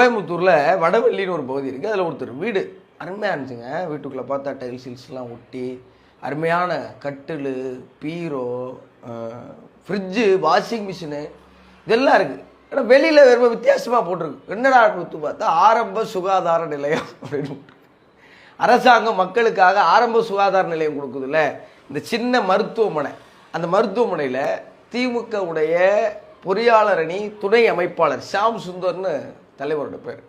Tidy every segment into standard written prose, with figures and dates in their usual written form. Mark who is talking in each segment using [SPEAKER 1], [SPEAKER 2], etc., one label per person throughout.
[SPEAKER 1] கோயம்புத்தூரில் வடவள்ளின்னு ஒரு பகுதி இருக்குது. அதில் ஒருத்தர் வீடு அருமையாக இருந்துச்சுங்க. வீட்டுக்குள்ளே பார்த்தா டைல்ஸ் ஹில்ஸ்லாம் ஒட்டி அருமையான கட்டில், பீரோ, ஃப்ரிட்ஜு, வாஷிங் மிஷினு இதெல்லாம் இருக்குது. ஆனால் வெளியில் ரொம்ப வித்தியாசமாக போட்டிருக்கு. என்னடா கொடுத்து பார்த்தா ஆரம்ப சுகாதார நிலையம் அப்படின்னு. அரசாங்கம் மக்களுக்காக ஆரம்ப சுகாதார நிலையம் கொடுக்குதுல்ல, இந்த சின்ன மருத்துவமனை. அந்த மருத்துவமனையில் திமுக உடைய பொறியாளர் அணி துணை அமைப்பாளர் ஷாம் சுந்தர்னு தலைவரோட பேர்.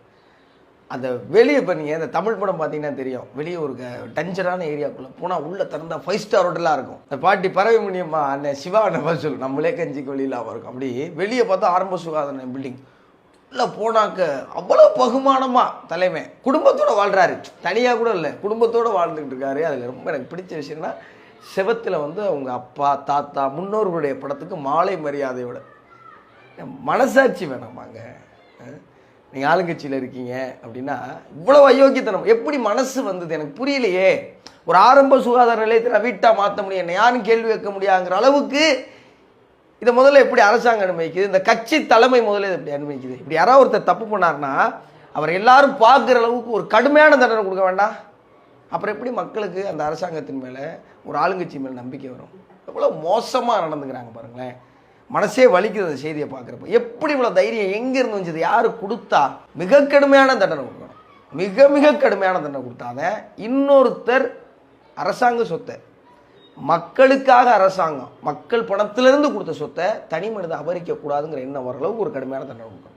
[SPEAKER 1] அந்த வெளியே பண்ணீங்க இந்த தமிழ் படம் பார்த்தீங்கன்னா தெரியும். வெளியே ஒரு டஞ்சரான ஏரியாக்குள்ளே போனால் உள்ளே திறந்தா 5 ஸ்டார் ஹோட்டலாக இருக்கும். அந்த பாட்டி பறவை முனியம்மா அண்ணன் சிவா அண்ணன் சொல்லு நம்மளே கஞ்சிக்கு வெளியிலாமல் இருக்கும். அப்படி வெளியே பார்த்தா ஆரம்ப சுகாதார பில்டிங் உள்ளே போனாக்க அவ்வளோ பகுமானமாக தலைமை குடும்பத்தோடு வாழ்கிறாரு. தனியாக கூட இல்லை, குடும்பத்தோடு வாழ்ந்துக்கிட்டு இருக்காரு. அதில் ரொம்ப எனக்கு பிடிச்ச விஷயம்னா செவத்தில் அவங்க அப்பா தாத்தா முன்னோர்களுடைய படத்துக்கு மாலை மரியாதையோட மனசாட்சி வேணாமாங்க. நீங்கள் ஆளுங்கட்சியில் இருக்கீங்க அப்படின்னா இவ்வளோ அயோக்கியத்தனம் எப்படி மனசு வந்தது எனக்கு புரியலையே. ஒரு ஆரம்ப சுகாதார நிலையத்தை நான் வீட்டாக மாற்ற முடியும், என்ன யாரும் கேள்வி வைக்க முடியாங்கிற அளவுக்கு இதை முதல்ல எப்படி அரசாங்கம் அனுமதிக்குது, இந்த கட்சி தலைமை முதல்ல இதை எப்படி அனுமதிக்குது. இப்படி யாராவது ஒருத்தர் தப்பு பண்ணார்னா அவர் எல்லாரும் பார்க்குற அளவுக்கு ஒரு கடுமையான தண்டனை கொடுக்க வேண்டாம்? அப்புறம் எப்படி மக்களுக்கு அந்த அரசாங்கத்தின் மேலே ஒரு ஆளுங்கட்சி மேலே நம்பிக்கை வரும்? எவ்வளோ மோசமாக நடந்துக்கிறாங்க பாருங்களேன். மனசே வலிக்குது அந்த செய்தியை பார்க்குறப்ப. எப்படி இவ்வளோ தைரியம் எங்கேருந்து வந்தது, யார் கொடுத்தா? மிக கடுமையான தண்டனை கொடுக்கணும், மிக மிக கடுமையான தண்டனை கொடுத்தாத இன்னொருத்தர் அரசாங்க சொத்தை மக்களுக்காக அரசாங்கம் மக்கள் பணத்திலிருந்து கொடுத்த சொத்தை தனி மனிதன் அபகரிக்கக்கூடாதுங்கிற எண்ணம் வர அளவுக்கு ஒரு கடுமையான தண்டனை கொடுக்கணும்.